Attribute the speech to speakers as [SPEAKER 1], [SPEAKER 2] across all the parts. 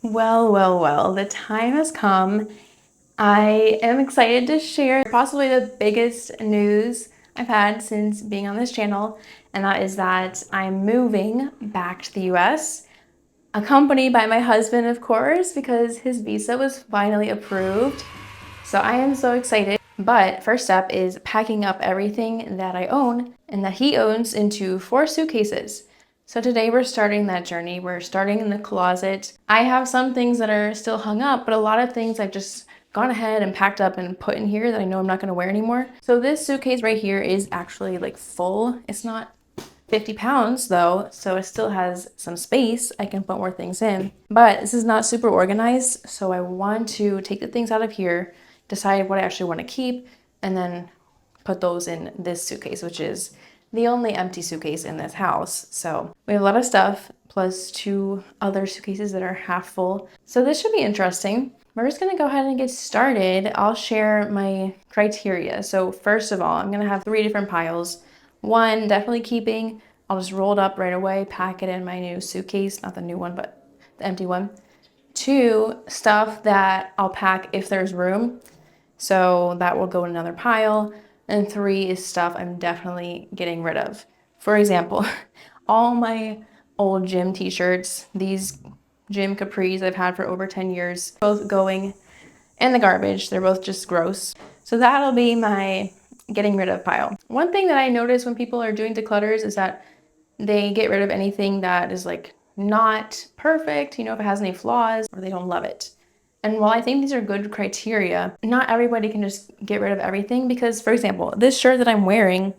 [SPEAKER 1] Well, the time has come. I am excited to share possibly the biggest news I've had since being on this channel, and that is that I'm moving back to the US, accompanied by my husband, of course, because his visa was finally approved. So I am so excited. But first step is packing up everything that I own and that he owns into 4 suitcases. So today we're starting that journey. We're starting in the closet. I have some things that are still hung up, but a lot of things I've just gone ahead and packed up and put in here that I know I'm not going to wear anymore. So this suitcase right here is actually like full. It's not 50 pounds though, so it still has some space. I can put more things in, but this is not super organized. So I want to take the things out of here, decide what I actually want to keep, and then put those in this suitcase, which is the only empty suitcase in this house. So we have a lot of stuff plus 2 other suitcases that are half full. So this should be interesting. We're just gonna go ahead and get started. I'll share my criteria. So first of all, I'm gonna have 3 different piles. One, definitely keeping. I'll just roll it up right away, pack it in my new suitcase, not the new one, but the empty one. 2, stuff that I'll pack if there's room. So that will go in another pile. And 3 is stuff I'm definitely getting rid of. For example, all my old gym t-shirts, these gym capris I've had for over 10 years, both going in the garbage. They're both just gross. So that'll be my getting rid of pile. One thing that I notice when people are doing declutters is that they get rid of anything that is like not perfect, if it has any flaws, or they don't love it. And while I think these are good criteria, not everybody can just get rid of everything because, for example, this shirt that I'm wearing,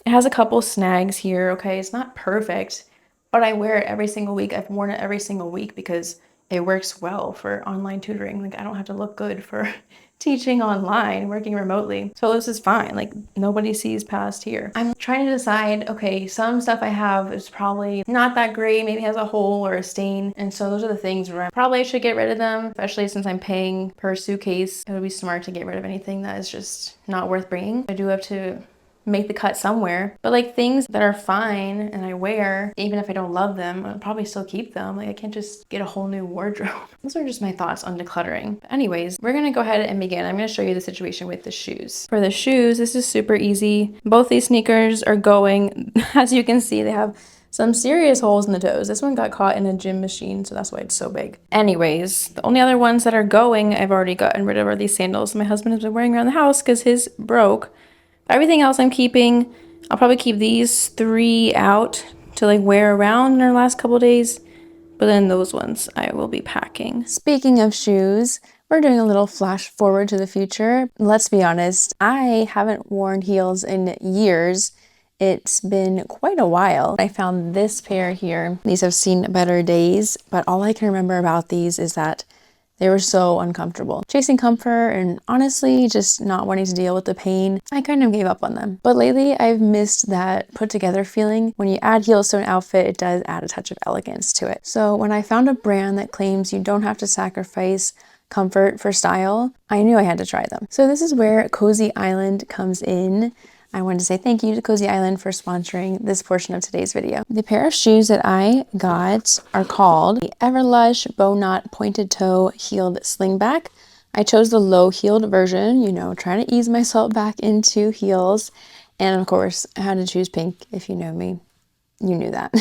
[SPEAKER 1] it has a couple snags here, okay? It's not perfect, but I wear it every single week. I've worn it every single week because it works well for online tutoring. Like, I don't have to look good for teaching online, working remotely. So this is fine. Like, nobody sees past here. I'm trying to decide, okay, some stuff I have is probably not that great, maybe has a hole or a stain. And so those are the things where I probably should get rid of them, especially since I'm paying per suitcase. It would be smart to get rid of anything that is just not worth bringing. I do have to make the cut somewhere, but like things that are fine and I wear, even if I don't love them, I'll probably still keep them. Like, I can't just get a whole new wardrobe. Those are just my thoughts on decluttering. But anyways, we're gonna go ahead and begin. I'm gonna show you the situation with the shoes. For the shoes, this is super easy. Both these sneakers are going. As you can see, they have some serious holes in the toes. This one got caught in a gym machine, so that's why it's so big. Anyways, the only other ones that are going, I've already gotten rid of, are these sandals my husband has been wearing around the house because his broke. Everything else I'm keeping. I'll probably keep these 3 out to like wear around in our last couple days, but then those ones I will be packing. Speaking of shoes, we're doing a little flash forward to the future. Let's be honest, I haven't worn heels in years. It's been quite a while. I found this pair here. These have seen better days, but all I can remember about these is that they were so uncomfortable. Chasing comfort and honestly just not wanting to deal with the pain, I kind of gave up on them. But lately I've missed that put together feeling. When you add heels to an outfit, it does add a touch of elegance to it. So when I found a brand that claims you don't have to sacrifice comfort for style, I knew I had to try them. So this is where Cosy Island comes in. I wanted to say thank you to Cosy Island for sponsoring this portion of today's video. The pair of shoes that I got are called the Everlush Bow Knot Pointed Toe Heeled Slingback. I chose the low heeled version, trying to ease myself back into heels. And of course, I had to choose pink. If you know me, you knew that.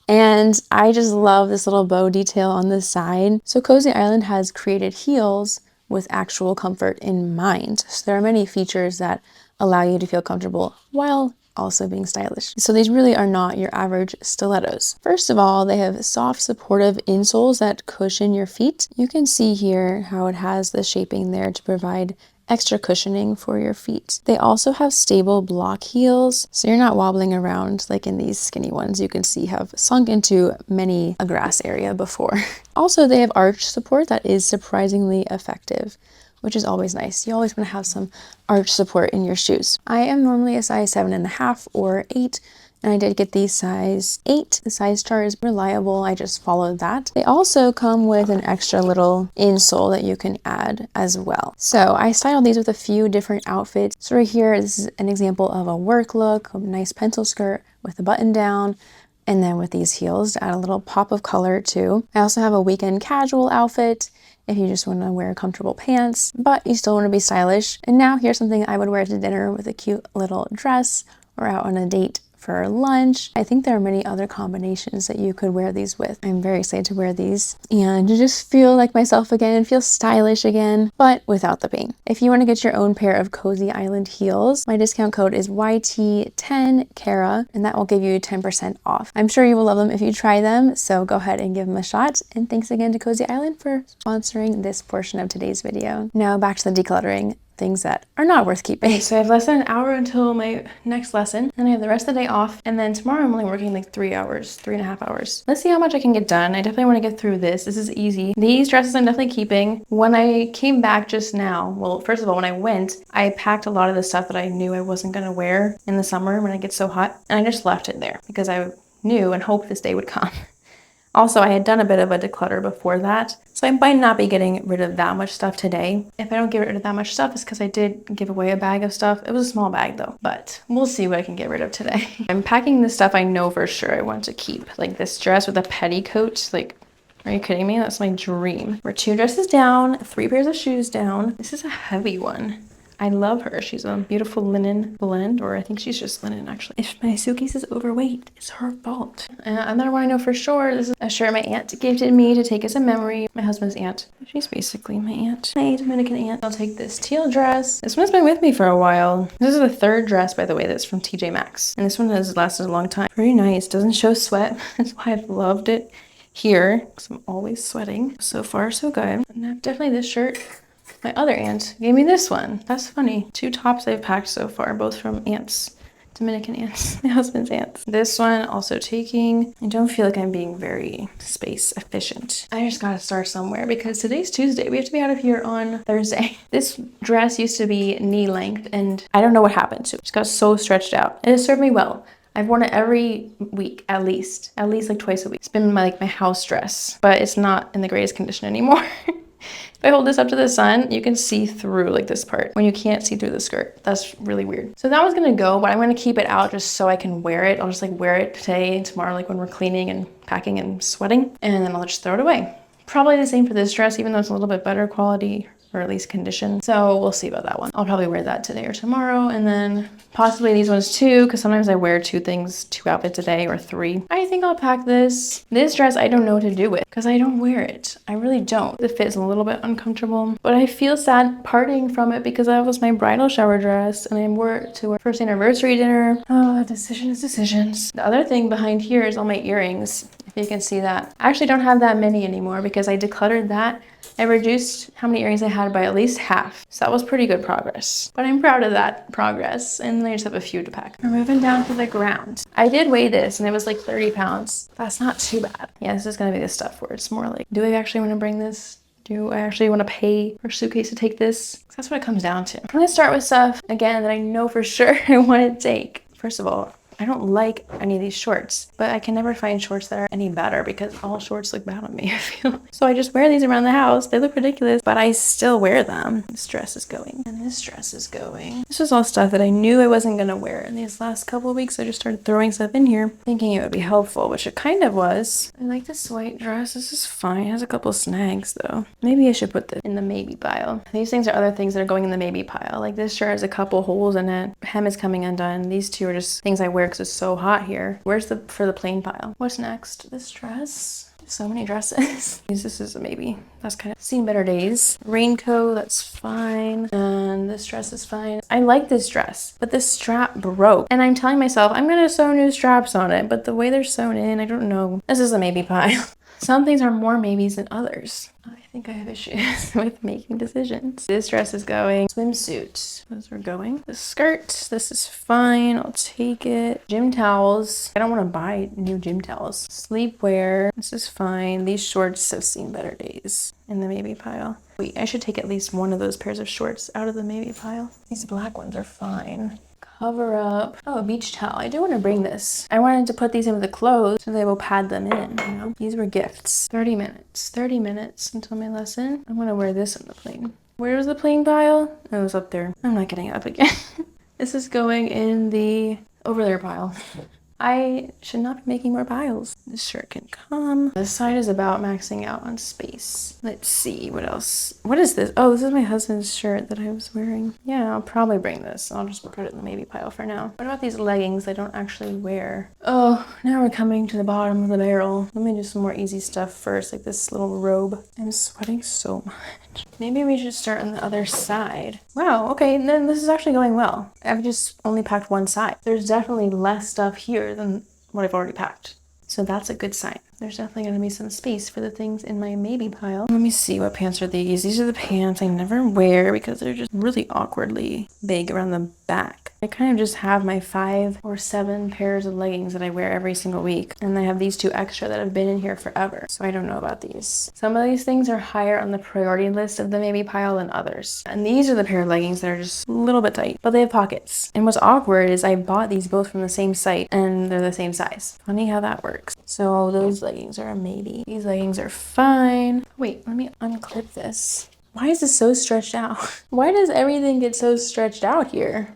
[SPEAKER 1] And I just love this little bow detail on the side. So Cosy Island has created heels with actual comfort in mind. So there are many features that allow you to feel comfortable while also being stylish. So these really are not your average stilettos. First of all, they have soft, supportive insoles that cushion your feet. You can see here how it has the shaping there to provide extra cushioning for your feet. They also have stable block heels, so you're not wobbling around like in these skinny ones you can see have sunk into many a grass area before. Also, they have arch support that is surprisingly effective, which is always nice. You always want to have some arch support in your shoes. I am normally a size 7.5 or 8, and I did get these size 8. The size chart is reliable. I just followed that. They also come with an extra little insole that you can add as well. So I styled these with a few different outfits. So right here, this is an example of a work look, a nice pencil skirt with a button down, And then with these heels to add a little pop of color too. I also have a weekend casual outfit if you just want to wear comfortable pants, but you still want to be stylish. And now here's something I would wear to dinner with a cute little dress or out on a date for lunch. I think there are many other combinations that you could wear these with. I'm very excited to wear these and to just feel like myself again and feel stylish again, but without the pain. If you want to get your own pair of Cosy Island heels, my discount code is YT10Kara, and that will give you 10% off. I'm sure you will love them if you try them, so go ahead and give them a shot. And thanks again to Cosy Island for sponsoring this portion of today's video. Now back to the decluttering. Things that are not worth keeping. So I have less than an hour until my next lesson, and I have the rest of the day off, and then tomorrow I'm only working like 3.5 hours. Let's see how much I can get done. I definitely want to get through this. This is easy. These dresses I'm definitely keeping. When I came back just now, well, first of all, when I went, I packed a lot of the stuff that I knew I wasn't gonna wear in the summer when it gets so hot, and I just left it there because I knew and hoped this day would come. Also, I had done a bit of a declutter before that, so I might not be getting rid of that much stuff today. If I don't get rid of that much stuff, it's because I did give away a bag of stuff. It was a small bag though, but we'll see what I can get rid of today. I'm packing the stuff I know for sure I want to keep, like this dress with a petticoat. Like, are you kidding me? That's my dream. We're 2 dresses down, 3 pairs of shoes down. This is a heavy one. I love her. She's a beautiful linen blend, or I think she's just linen actually. If my suitcase is overweight, it's her fault. Another one I know for sure, this is a shirt my aunt gifted me to take as a memory. My husband's aunt. She's basically my aunt. My Dominican aunt. I'll take this teal dress. This one's been with me for a while. This is the 3rd dress, by the way, that's from TJ Maxx. And this one has lasted a long time. Pretty nice. Doesn't show sweat. That's why I've loved it here, because I'm always sweating. So far, so good. And definitely this shirt. My other aunt gave me this one. That's funny. 2 tops I've packed so far, both from aunts. Dominican aunts. My husband's aunts. This one also taking. I don't feel like I'm being very space efficient. I just gotta start somewhere because today's Tuesday. We have to be out of here on Thursday. This dress used to be knee length and I don't know what happened to it. It just got so stretched out. It has served me well. I've worn it every week, at least like twice a week. It's been my house dress, but it's not in the greatest condition anymore. If I hold this up to the sun, you can see through like this part when you can't see through the skirt. That's really weird. So that one's gonna go, but I'm gonna keep it out just so I can wear it. I'll just like wear it today and tomorrow, like when we're cleaning and packing and sweating, and then I'll just throw it away. Probably the same for this dress, even though it's a little bit better quality, or at least condition. So we'll see about that one. I'll probably wear that today or tomorrow, and then possibly these ones too, because sometimes I wear 2 outfits a day or 3. I think I'll pack this. This dress I don't know what to do with because I don't wear it. I really don't. The fit is a little bit uncomfortable, but I feel sad parting from it because that was my bridal shower dress and I wore it to our first anniversary dinner. Oh, decisions. The other thing behind here is all my earrings. If you can see that. I actually don't have that many anymore because I decluttered that. I reduced how many earrings I had by at least half. So that was pretty good progress. But I'm proud of that progress. And I just have a few to pack. We're moving down to the ground. I did weigh this and it was like 30 pounds. That's not too bad. Yeah, this is gonna be the stuff where it's more like, do I actually wanna bring this? Do I actually wanna pay for a suitcase to take this? That's what it comes down to. I'm gonna start with stuff, again, that I know for sure I wanna take. First of all, I don't like any of these shorts, but I can never find shorts that are any better because all shorts look bad on me, I feel. So I just wear these around the house. They look ridiculous, but I still wear them. This dress is going, and this dress is going. This was all stuff that I knew I wasn't gonna wear in these last couple of weeks. I just started throwing stuff in here, thinking it would be helpful, which it kind of was. I like this white dress. This is fine. It has a couple snags though. Maybe I should put this in the maybe pile. These things are other things that are going in the maybe pile. Like this shirt has a couple holes in it. Hem is coming undone. These 2 are just things I wear because it's so hot here. Where's the for the plain pile? What's next? This dress. So many dresses. This is a maybe. That's kind of seen better days. Raincoat, that's fine. And this dress is fine. I like this dress, but this strap broke. And I'm telling myself I'm gonna sew new straps on it, but the way they're sewn in, I don't know. This is a maybe pile. Some things are more maybes than others. I think I have issues with making decisions. This dress is going. Swimsuit. Those are going. The skirt. This is fine. I'll take it. Gym towels. I don't want to buy new gym towels. Sleepwear. This is fine. These shorts have seen better days in the maybe pile. Wait, I should take at least one of those pairs of shorts out of the maybe pile. These black ones are fine. Cover up. Oh, a beach towel. I do want to bring this. I wanted to put these in with the clothes so they will pad them in, you know? These were gifts. 30 minutes. 30 minutes until my lesson. I'm going to wear this on the plane. Where was the plane pile? Oh, it was up there. I'm not getting it up again. This is going in the over there pile. I should not be making more piles. This shirt can come. This side is about maxing out on space. Let's see what else. What is this? Oh, this is my husband's shirt that I was wearing. Yeah, I'll probably bring this. I'll just put it in the maybe pile for now. What about these leggings I don't actually wear? Oh, now we're coming to the bottom of the barrel. Let me do some more easy stuff first, like this little robe. I'm sweating so much. Maybe we should start on the other side. Wow, okay, then this is actually going well. I've just only packed one side. There's definitely less stuff here than what I've already packed. So that's a good sign. There's definitely going to be some space for the things in my maybe pile. Let me see, what pants are these? These are the pants I never wear because they're just really awkwardly big around the back. I kind of just have my 5 or 7 pairs of leggings that I wear every single week. And I have these 2 extra that have been in here forever. So I don't know about these. Some of these things are higher on the priority list of the maybe pile than others. And these are the pair of leggings that are just a little bit tight, but they have pockets. And what's awkward is I bought these both from the same site and they're the same size. Funny how that works. So those leggings are a maybe. These leggings are fine. Wait, let me unclip this. Why is this so stretched out? Why does everything get so stretched out here?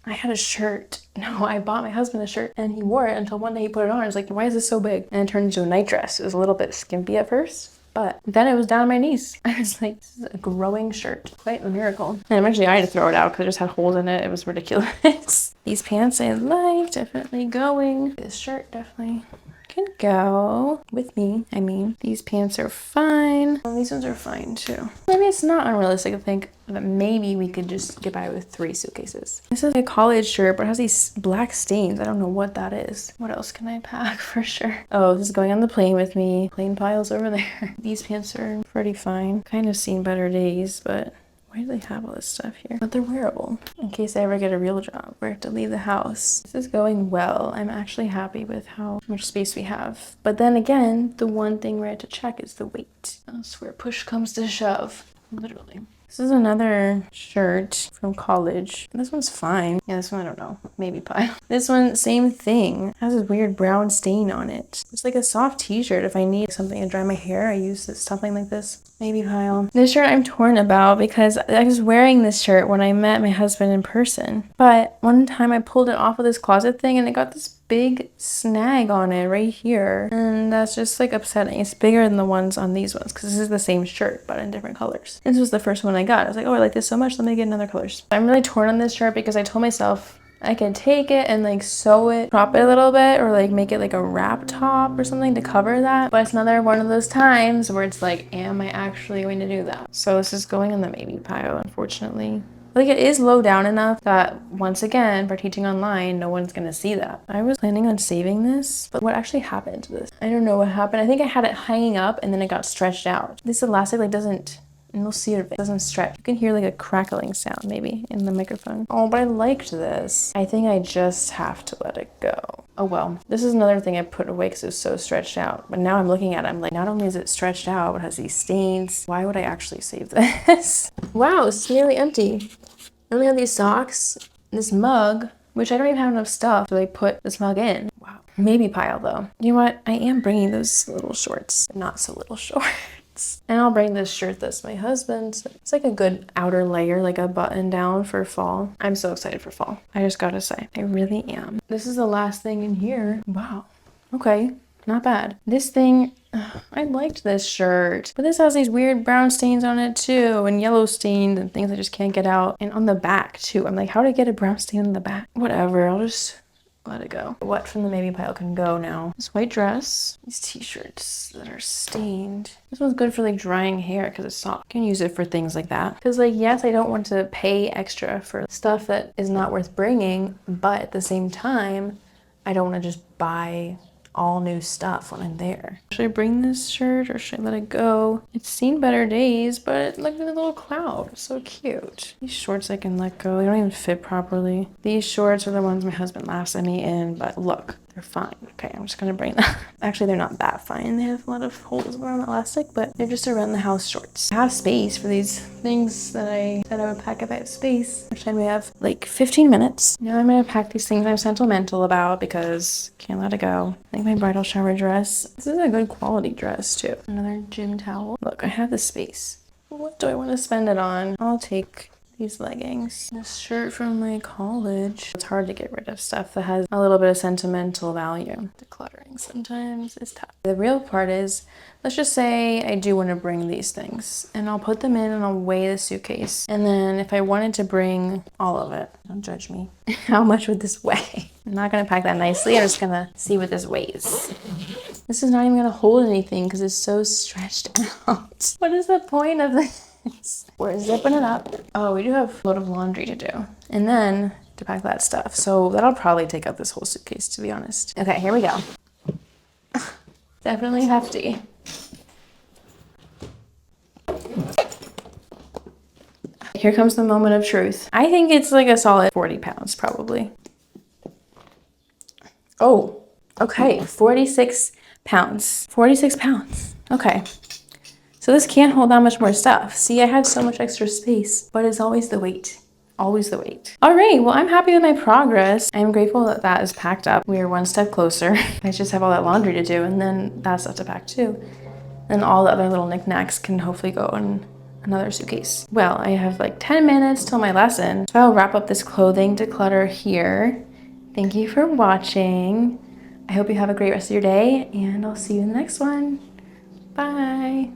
[SPEAKER 1] I had a shirt. No, I bought my husband a shirt and he wore it until one day he put it on. I was like, why is this so big? And it turned into a night dress. It was a little bit skimpy at first, but then it was down to my knees. I was like, this is a growing shirt. Quite a miracle. And eventually I had to throw it out because it just had holes in it. It was ridiculous. These pants I like, definitely going. This shirt definitely can go with me. I mean, these pants are fine. Well, these ones are fine too. Maybe it's not unrealistic to think that maybe we could just get by with 3 suitcases. This is a college shirt, but it has these black stains. I don't know what that is. What else can I pack for sure? Oh, this is going on the plane with me. Plane piles over there. These pants are pretty fine. Kind of seen better days, but why do they have all this stuff here? But they're wearable in case I ever get a real job where I have to leave the house. This is going well. I'm actually happy with how much space we have. But then again, the one thing we have to check is the weight. That's where push comes to shove, literally. This is another shirt from college. This one's fine. Yeah, this one I don't know. Maybe pile. This one, same thing. It has this weird brown stain on it. It's like a soft t-shirt. If I need something to dry my hair, I use something like this. Maybe pile. This shirt I'm torn about because I was wearing this shirt when I met my husband in person. But one time I pulled it off of this closet thing and it got this big snag on it right here, and that's just like upsetting. It's bigger than the ones on these ones because this is the same shirt but in different colors. This was the first one I got. I was like, oh, I like this so much, let me get another colors. I'm really torn on this shirt because I told myself I could take it and like sew it, crop it a little bit, or like make it like a wrap top or something to cover that. But it's another one of those times where it's like, am I actually going to do that? So this is going in the maybe pile, unfortunately. Like, it is low down enough that once again, for teaching online, no one's gonna see that. I was planning on saving this, but what actually happened to this? I don't know what happened. I think I had it hanging up and then it got stretched out. This elastic like doesn't, and you'll see it doesn't stretch. You can hear like a crackling sound maybe in the microphone. Oh, but I liked this. I think I just have to let it go. Oh well, this is another thing I put away because it was so stretched out. But now I'm looking at it, I'm like, not only is it stretched out, but it has these stains. Why would I actually save this? Wow, it's nearly empty. I only have these socks, this mug, which I don't even have enough stuff to like put this mug in. Wow. Maybe pile though. You know what? I am bringing those little shorts, not so little shorts. And I'll bring this shirt that's my husband's. It's like a good outer layer, like a button down for fall. I'm so excited for fall. I just gotta say, I really am. This is the last thing in here. Wow. Okay. Not bad. This thing, I liked this shirt, but this has these weird brown stains on it too, and yellow stains and things I just can't get out. And on the back too. I'm like, how did I get a brown stain on the back? Whatever, I'll just let it go. What from the maybe pile can go now? This white dress, these t-shirts that are stained. This one's good for like drying hair because it's soft. You can use it for things like that. Because like, yes, I don't want to pay extra for stuff that is not worth bringing, but at the same time, I don't want to just buy all new stuff when I'm there. Should I bring this shirt or should I let it go? It's seen better days, but look at the little cloud. So cute. These shorts I can let go. They don't even fit properly. These shorts are the ones my husband laughs at me in, but look, they're fine. Okay, I'm just gonna bring them. Actually, they're not that fine. They have a lot of holes around the elastic, but they're just around the house shorts. I have space for these things that I said I would pack if I have space, which time we have like 15 minutes. Now I'm gonna pack these things I'm sentimental about because can't let it go. I think my bridal shower dress. This is a good quality dress too. Another gym towel. Look, I have the space. What do I want to spend it on? I'll take these leggings, this shirt from my college. It's hard to get rid of stuff that has a little bit of sentimental value. Decluttering sometimes is tough. The real part is, let's just say I do want to bring these things and I'll put them in and I'll weigh the suitcase. And then if I wanted to bring all of it, don't judge me, how much would this weigh? I'm not gonna pack that nicely. I'm just gonna see what this weighs. This is not even gonna hold anything because it's so stretched out. What is the point of this? We're zipping it up. Oh, we do have a lot of laundry to do. And then to pack that stuff. So that'll probably take up this whole suitcase, to be honest. Okay, here we go. Definitely hefty. Here comes the moment of truth. I think it's like a solid 40 pounds, probably. Oh, okay, 46 pounds. 46 pounds, okay. So this can't hold that much more stuff. See, I have so much extra space, but it's always the weight. Always the weight. All right, well, I'm happy with my progress. I'm grateful that that is packed up. We are one step closer. I just have all that laundry to do and then that stuff to pack too. And all the other little knickknacks can hopefully go in another suitcase. Well, I have like 10 minutes till my lesson. So I'll wrap up this clothing declutter here. Thank you for watching. I hope you have a great rest of your day and I'll see you in the next one. Bye.